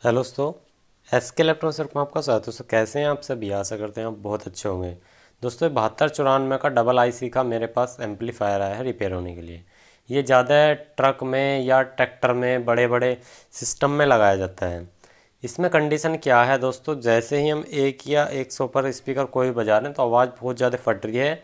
Hello दोस्तों, SK electronics में आपका स्वागत है। दोस्तों कैसे हैं आप सभी? आशा करते हैं आप बहुत अच्छे होंगे। दोस्तों 7294 का डबल आईसी का मेरे पास एम्पलीफायर आया है रिपेयर होने के लिए। ये ज़्यादा ट्रक में या ट्रैक्टर में बड़े बड़े सिस्टम में लगाया जाता है। इसमें कंडीशन क्या है दोस्तों, जैसे ही हम 1 या 100 पर स्पीकर कोई बजा रहे हैं तो आवाज़ बहुत ज़्यादा फट रही है।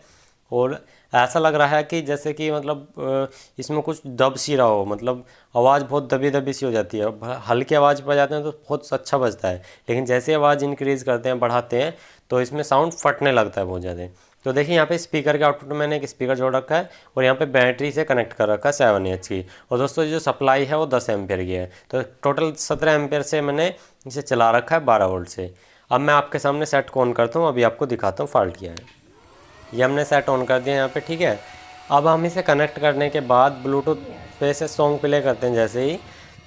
और ऐसा लग रहा है कि जैसे कि मतलब इसमें कुछ दब सी रहा हो, मतलब आवाज़ बहुत दबी दबी सी हो जाती है। हल्की आवाज़ बजाते हैं तो बहुत अच्छा बजता है, लेकिन जैसे आवाज़ इंक्रीज़ करते हैं बढ़ाते हैं तो इसमें साउंड फटने लगता है बहुत ज़्यादा। तो देखिए यहाँ पे स्पीकर के आउटपुट में मैंने एक स्पीकर जोड़ रखा है और यहाँ पे बैटरी से कनेक्ट कर रखा है 7 एच की। और दोस्तों जो सप्लाई है वो 10 एम्पेयर की है, तो टोटल 17 एम्पेयर से मैंने इसे चला रखा है 12 वोल्ट से। अब मैं आपके सामने सेट को ऑन करता हूँ, अभी आपको दिखाता हूँ फॉल्ट क्या है। ये हमने सेट ऑन कर दिया यहाँ पे, ठीक है। अब हम इसे कनेक्ट करने के बाद ब्लूटूथ पे से सॉन्ग प्ले करते हैं जैसे ही,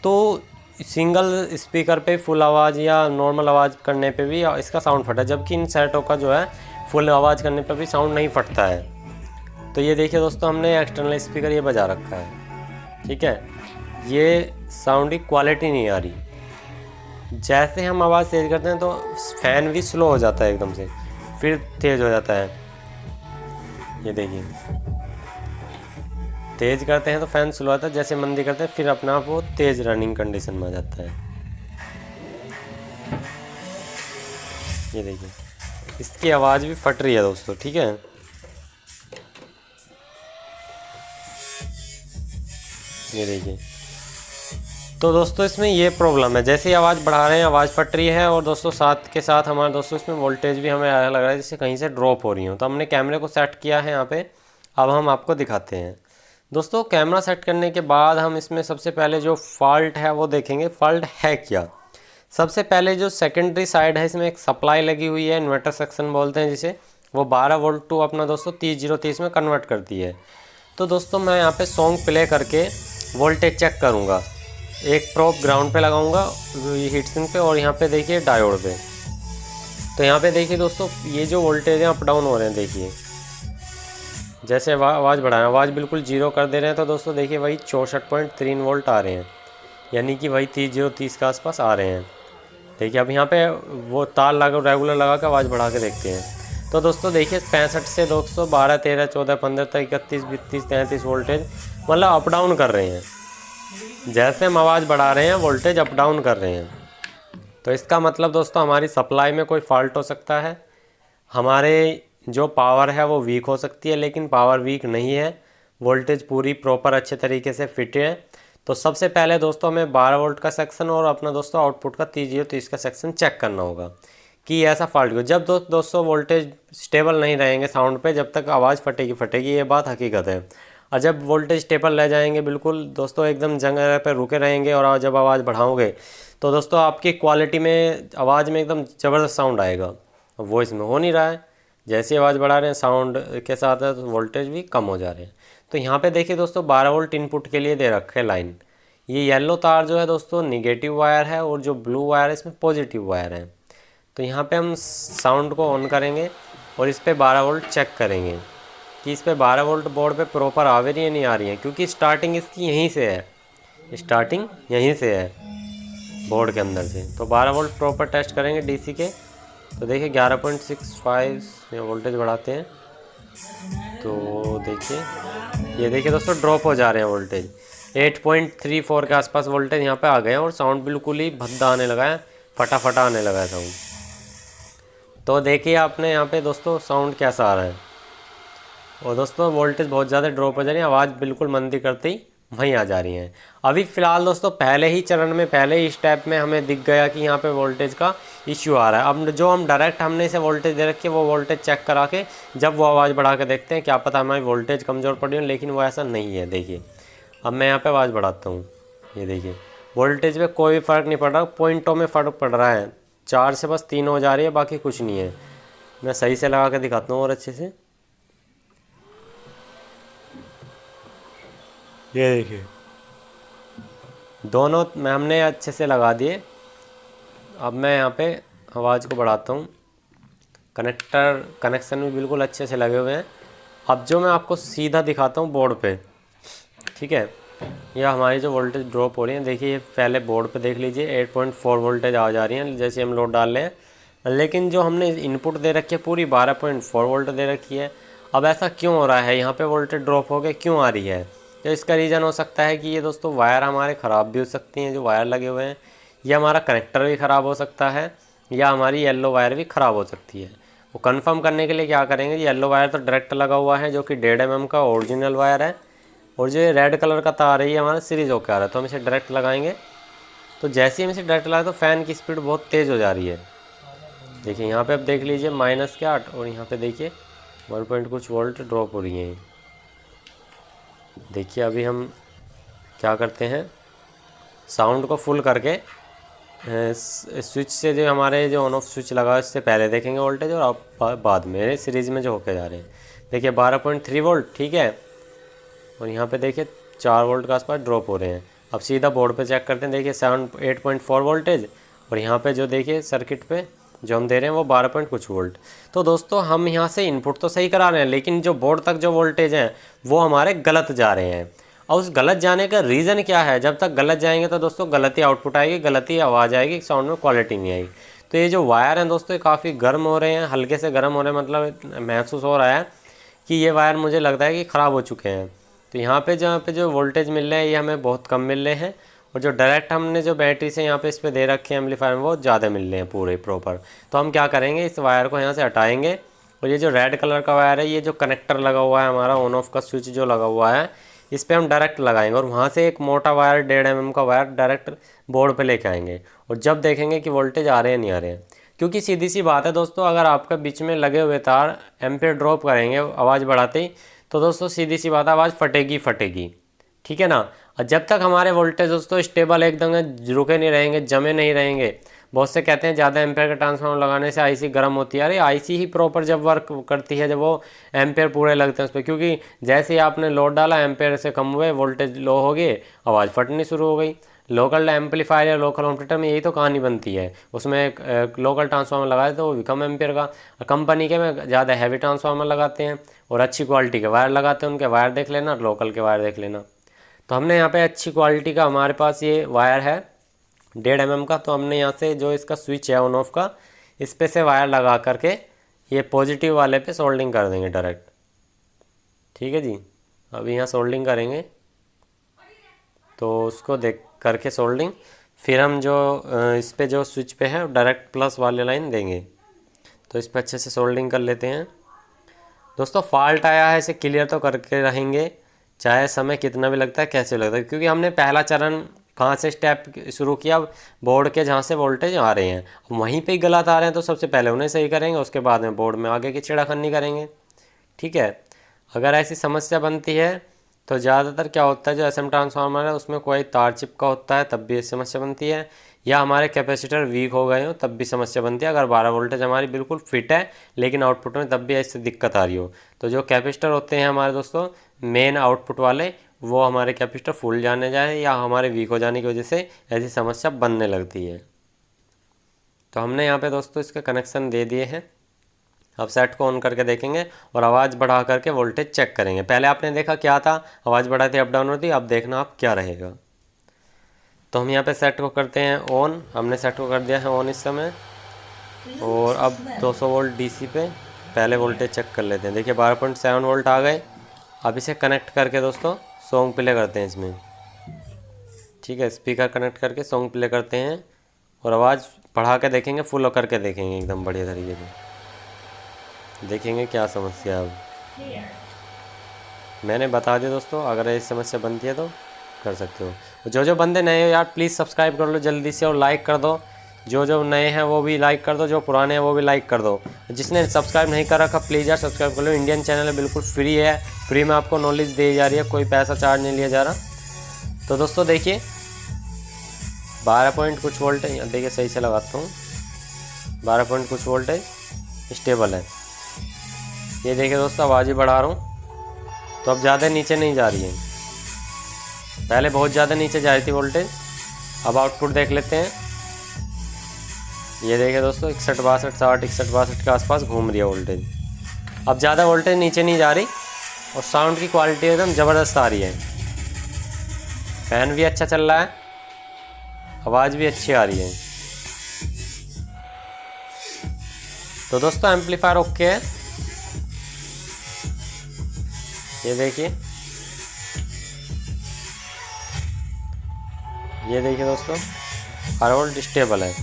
तो सिंगल स्पीकर पे फुल आवाज़ या नॉर्मल आवाज़ करने पे भी इसका साउंड फटा, जबकि इन सेटों का जो है फुल आवाज़ करने पे भी साउंड नहीं फटता है। तो ये देखिए दोस्तों, हमने एक्सटर्नल स्पीकर ये बजा रखा है, ठीक है। ये साउंड की क्वालिटी नहीं आ रही। जैसे हम आवाज़ तेज़ करते हैं तो फ़ैन भी स्लो हो जाता है एकदम से, फिर तेज़ हो जाता है। ये देखिए, तेज़ करते हैं तो फ़ैन स्लो आता है, जैसे मंदी करते हैं फिर अपना आप वो तेज़ रनिंग कंडीशन में आ जाता है। ये देखिए, इसकी आवाज़ भी फट रही है दोस्तों, ठीक है। ये देखिए, तो दोस्तों इसमें ये प्रॉब्लम है, जैसे ही आवाज़ बढ़ा रहे हैं आवाज़ फट रही है। और दोस्तों साथ के साथ हमारे दोस्तों इसमें वोल्टेज भी हमें लग रहा है जैसे कहीं से ड्रॉप हो रही हो। तो हमने कैमरे को सेट किया है यहाँ पे, अब हम आपको दिखाते हैं। दोस्तों कैमरा सेट करने के बाद हम इसमें सबसे पहले जो फॉल्ट है वो देखेंगे, फॉल्ट है क्या। सबसे पहले जो सेकेंडरी साइड है, इसमें एक सप्लाई लगी हुई है, इन्वर्टर सेक्शन बोलते हैं जिसे, वो 12 वोल्ट टू अपना दोस्तों 3030 में कन्वर्ट करती है। तो दोस्तों मैं यहाँ पे सॉन्ग प्ले करके वोल्टेज चेक करूँगा। एक प्रोब ग्राउंड पे लगाऊंगा हीट सिंक पे, और यहाँ पे देखिए डायोड पे। तो यहाँ पे देखिए दोस्तों, ये जो वोल्टेज है अप डाउन हो रहे हैं, देखिए जैसे आवाज़ बढ़ाएं, आवाज़ बिल्कुल जीरो कर दे रहे हैं तो दोस्तों देखिए वही 64.3 वोल्ट आ रहे हैं, यानी कि वही 3030 के आसपास आ रहे हैं। देखिए अब यहाँ पे वो तार लगा, रेगुलर लगा के आवाज़ बढ़ा के देखते हैं। तो दोस्तों देखिए 65 से 212 13 14 15 तक 31 32 33 वोल्टेज मतलब अप डाउन कर रहे हैं। जैसे हम आवाज़ बढ़ा रहे हैं वोल्टेज अप डाउन कर रहे हैं। तो इसका मतलब दोस्तों हमारी सप्लाई में कोई फॉल्ट हो सकता है, हमारे जो पावर है वो वीक हो सकती है, लेकिन पावर वीक नहीं है, वोल्टेज पूरी प्रॉपर अच्छे तरीके से फिट है। तो सबसे पहले दोस्तों हमें 12 वोल्ट का सेक्शन और अपना दोस्तों आउटपुट का 3030 का सेक्शन चेक करना होगा कि ऐसा फॉल्ट हो। जब दोस्तों वोल्टेज स्टेबल नहीं रहेंगे साउंड पे, जब तक आवाज़ फटेगी, ये बात हकीकत है। और जब वोल्टेज स्टेबल रह जाएंगे बिल्कुल दोस्तों, एकदम जगह पर रुके रहेंगे, और जब आवाज़ बढ़ाओगे तो दोस्तों आपकी क्वालिटी में, आवाज़ में एकदम ज़बरदस्त साउंड आएगा। वो इसमें हो नहीं रहा है। जैसे आवाज़ बढ़ा रहे हैं साउंड के साथ है तो वोल्टेज भी कम हो जा रहे हैं। तो यहाँ पे देखिए दोस्तों 12 वोल्ट इनपुट के लिए दे रखे हैं लाइन। ये येलो तार जो है दोस्तों निगेटिव वायर है, और जो ब्लू वायर है इसमें पॉजिटिव वायर है। तो यहाँ पे हम साउंड को ऑन करेंगे और इस पर 12 वोल्ट चेक करेंगे कि इस पर 12 वोल्ट बोर्ड पे प्रॉपर आ रही है नहीं आ रही है, क्योंकि स्टार्टिंग इसकी यहीं से है, स्टार्टिंग यहीं से है बोर्ड के अंदर से। तो 12 वोल्ट प्रॉपर टेस्ट करेंगे डीसी के। तो देखिए 11.65 वोल्टेज बढ़ाते हैं तो देखिए, ये देखिए दोस्तों ड्रॉप हो जा रहे हैं वोल्टेज, 8.34 के आसपास वोल्टेज यहाँ पे आ गए हैं, और साउंड बिल्कुल ही भद्दा आने लगा है, फटाफटा आने लगा है साउंड। तो देखिए आपने यहाँ पे दोस्तों साउंड कैसा आ रहा है। और दोस्तों वोल्टेज बहुत ज़्यादा ड्रॉप हो जा रही है, आवाज़ बिल्कुल मंदी करते ही वहीं आ जा रही हैं। अभी फ़िलहाल दोस्तों पहले ही चरण में, पहले ही स्टेप में हमें दिख गया कि यहाँ पे वोल्टेज का इश्यू आ रहा है। अब जो हम डायरेक्ट हमने इसे वोल्टेज दे रखी है, वो वोल्टेज चेक करा के जब वो आवाज़ बढ़ा के देखते हैं, क्या पता हमारी वोल्टेज कमज़ोर पड़ी हो, लेकिन वो ऐसा नहीं है। देखिए अब मैं यहाँ पर आवाज़ बढ़ाता हूँ, ये देखिए वोल्टेज में कोई फ़र्क नहीं पड़ रहा, पॉइंटों में फ़र्क पड़ रहा है, 4 से बस 3 हो जा रही है, बाकी कुछ नहीं है। मैं सही से लगा के दिखाता हूँ और अच्छे से, ये देखिए दोनों में हमने अच्छे से लगा दिए। अब मैं यहाँ पे आवाज़ को बढ़ाता हूँ, कनेक्शन भी बिल्कुल अच्छे से लगे हुए हैं। अब जो मैं आपको सीधा दिखाता हूँ बोर्ड पे, ठीक है, यह हमारी जो वोल्टेज ड्रॉप हो रही है, देखिए ये पहले बोर्ड पे देख लीजिए 8.4 वोल्टेज आ जा रही है जैसे हम लोड डाल रहे हैं, लेकिन जो हमने इनपुट दे रखी है पूरी 12.4 वोल्ट दे रखी है। अब ऐसा क्यों हो रहा है, यहाँ पे वोल्टेज ड्रॉप हो के क्यों आ रही है? तो इसका रीज़न हो सकता है कि ये दोस्तों वायर हमारे ख़राब भी हो सकती हैं, जो वायर लगे हुए हैं, या हमारा कनेक्टर भी ख़राब हो सकता है, या हमारी येलो वायर भी ख़राब हो सकती है। वो कंफर्म करने के लिए क्या करेंगे, येलो वायर तो डायरेक्ट लगा हुआ है जो कि 1.5 mm का ओरिजिनल वायर है, और जो ये रेड कलर का तार है ये हमारा सीरीज होकर आ रहा है, तो हम इसे डायरेक्ट लगाएंगे। तो जैसे ही हम इसे डायरेक्ट लगाए तो फ़ैन की स्पीड बहुत तेज़ हो जा रही है। देखिए यहाँ पे अब देख लीजिए -8, और यहाँ पे देखिए 1 कुछ वोल्ट ड्रॉप हो रही हैं। देखिए अभी हम क्या करते हैं, साउंड को फुल करके स्विच से जो हमारे जो ऑन ऑफ स्विच लगा है इससे पहले देखेंगे वोल्टेज, और अब बाद में सीरीज़ में जो होके जा रहे हैं। देखिए 12.3 वोल्ट, ठीक है, और यहाँ पे देखिए 4 वोल्ट के आसपास ड्रॉप हो रहे हैं। अब सीधा बोर्ड पे चेक करते हैं, देखिए 8.4 वोल्टेज, और यहाँ पे जो देखिए सर्किट पे जो हम दे रहे हैं वो 12 कुछ वोल्ट। तो दोस्तों हम यहाँ से इनपुट तो सही करा रहे हैं, लेकिन जो बोर्ड तक जो वोल्टेज हैं वो हमारे गलत जा रहे हैं। और उस गलत जाने का रीज़न क्या है, जब तक गलत जाएंगे तो दोस्तों गलत ही आउटपुट आएगी, गलत ही आवाज़ आएगी, साउंड में क्वालिटी नहीं आएगी। तो ये जो वायर हैं दोस्तों ये काफ़ी गर्म हो रहे हैं, हल्के से गर्म हो रहे हैं, मतलब महसूस हो रहा है कि ये वायर मुझे लगता है कि ख़राब हो चुके हैं। तो यहाँ पे जहाँ पे जो वोल्टेज मिल रहे हैं ये हमें बहुत कम मिल रहे हैं, और जो डायरेक्ट हमने जो बैटरी से यहाँ पे इस पर दे रखे हैं एम्पलीफायर में वो ज़्यादा मिल रहे हैं पूरे प्रॉपर। तो हम क्या करेंगे, इस वायर को यहाँ से हटाएंगे, और ये जो रेड कलर का वायर है ये जो कनेक्टर लगा हुआ है हमारा ऑन ऑफ का स्विच जो लगा हुआ है इस पर हम डायरेक्ट लगाएंगे, और वहाँ से एक मोटा वायर 1.5 mm का वायर डायरेक्ट बोर्ड पे लेके आएंगे, और जब देखेंगे कि वोल्टेज आ रहे हैं नहीं आ रहे हैं। क्योंकि सीधी सी बात है दोस्तों, अगर आपका बीच में लगे हुए तार एम्पियर ड्रॉप करेंगे आवाज़ बढ़ाते ही, तो दोस्तों सीधी सी बात है आवाज़ फटेगी, ठीक है ना। और जब तक हमारे वोल्टेज दोस्तों स्टेबल एकदम रुके नहीं रहेंगे, जमे नहीं रहेंगे, बहुत से कहते हैं ज़्यादा एम्पेयर का ट्रांसफार्मर लगाने से आईसी गर्म होती है। अरे आईसी ही प्रॉपर जब वर्क करती है जब वो एम्पेयर पूरे लगते हैं उस पर, क्योंकि जैसे ही आपने लोड डाला एम्पेयर से कम हुए, वोल्टेज लो हो गए, आवाज़ फटनी शुरू हो गई। लोकल एम्पलीफायर या लोकल होम थिएटर में यही तो कहानी बनती है, उसमें एक लोकल ट्रांसफार्मर लगाए तो वो भी कम एम्पेयर का, कंपनी के में ज़्यादा हैवी ट्रांसफार्मर लगाते हैं और अच्छी क्वालिटी के वायर लगाते हैं, उनके वायर देख लेना, लोकल के वायर देख लेना। तो हमने यहाँ पे अच्छी क्वालिटी का हमारे पास ये वायर है 1.5 mm का, तो हमने यहाँ से जो इसका स्विच है ऑन ऑफ का इस पे से वायर लगा करके ये पॉजिटिव वाले पे सोल्डिंग कर देंगे डायरेक्ट, ठीक है जी। अभी यहाँ सोल्डिंग करेंगे, तो उसको देख करके सोल्डिंग, फिर हम जो इस पे जो स्विच पे है डायरेक्ट प्लस वाले लाइन देंगे। तो इस पर अच्छे से सोल्डिंग कर लेते हैं दोस्तों। फॉल्ट आया है इसे क्लियर तो करके रहेंगे, चाहे समय कितना भी लगता है, कैसे लगता है, क्योंकि हमने पहला चरण कहाँ से स्टेप शुरू किया, बोर्ड के जहाँ से वोल्टेज आ रहे हैं वहीं पे ही गलत आ रहे हैं, तो सबसे पहले उन्हें सही करेंगे, उसके बाद में बोर्ड में आगे की छेड़खानी करेंगे, ठीक है। अगर ऐसी समस्या बनती है तो ज़्यादातर क्या होता है, जो एसएम ट्रांसफार्मर है उसमें कोई तार चिपका होता है तब भी समस्या बनती है, या हमारे कैपेसिटर वीक हो गए हो तब भी समस्या बनती है। अगर 12 वोल्टेज हमारी बिल्कुल फिट है लेकिन आउटपुट में तब भी ऐसे दिक्कत आ रही हो, तो जो कैपेसिटर होते हैं हमारे दोस्तों मेन आउटपुट वाले, वो हमारे कैपेसिटर फुल जाने जाए या हमारे वीक हो जाने की वजह से ऐसी समस्या बनने लगती है। तो हमने यहाँ पे दोस्तों इसके कनेक्शन दे दिए हैं। अब सेट को ऑन करके देखेंगे और आवाज़ बढ़ा करके वोल्टेज चेक करेंगे। पहले आपने देखा क्या था, आवाज़ बढ़ाती अप डाउन होती, अब देखना आप क्या रहेगा। तो हम यहाँ पे सेट को करते हैं ऑन, हमने सेट को कर दिया है ऑन इस समय, और अब 200 वोल्ट डीसी पे पहले वोल्टेज चेक कर लेते हैं। देखिए 12.7 वोल्ट आ गए। अब इसे कनेक्ट करके दोस्तों सॉन्ग प्ले करते हैं इसमें, ठीक है। स्पीकर कनेक्ट करके सॉन्ग प्ले करते हैं और आवाज़ बढ़ा के देखेंगे, फुल करके देखेंगे एकदम बढ़िया तरीके से, देखेंगे क्या समस्या है। अब मैंने बता दिया दोस्तों, अगर ऐसी समस्या बनती है तो कर सकते हो। जो बंदे नए हो यार प्लीज़ सब्सक्राइब कर लो जल्दी से और लाइक कर दो। जो नए हैं वो भी लाइक कर दो, जो पुराने हैं वो भी लाइक कर दो। जिसने सब्सक्राइब नहीं कर रखा प्लीज़ यार सब्सक्राइब कर लो। इंडियन चैनल है, बिल्कुल फ्री है, फ्री में आपको नॉलेज दी जा रही है, कोई पैसा चार्ज नहीं लिया जा रहा। तो दोस्तों देखिए 12 पॉइंट कुछ वोल्ट है, देखिए सही से लगाता हूँ, 12 पॉइंट कुछ वोल्ट है, स्टेबल है। ये देखिए दोस्तों आवाज़ ही बढ़ा रहा हूँ तो अब ज़्यादा नीचे नहीं जा रही है, पहले बहुत ज़्यादा नीचे जा रही थी वोल्टेज। अब आउटपुट देख लेते हैं, ये देखिए दोस्तों 61 62 60 61 62 के आसपास घूम रही है वोल्टेज। अब ज़्यादा वोल्टेज नीचे नहीं जा रही और साउंड की क्वालिटी एकदम ज़बरदस्त आ रही है। फैन भी अच्छा चल रहा है, आवाज़ भी अच्छी आ रही है। तो दोस्तों एम्पलीफायर ओके है, ये देखिए, ये देखिए दोस्तों, हर वोल्ट स्टेबल है।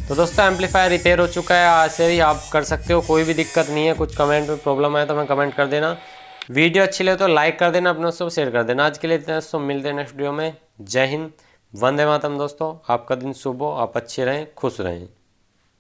तो दोस्तों एम्पलीफायर रिपेयर हो चुका है, ऐसे ही आप कर सकते हो, कोई भी दिक्कत नहीं है। कुछ कमेंट में प्रॉब्लम आए तो हमें कमेंट कर देना। वीडियो अच्छी लगे तो लाइक कर देना, अपने दोस्तों को शेयर कर देना। आज के लिए इतना दोस्तों, मिलते हैं नेक्स्ट वीडियो में। जय हिंद, वंदे मातरम दोस्तों। आपका दिन शुभ हो, आप अच्छे रहें, खुश रहें।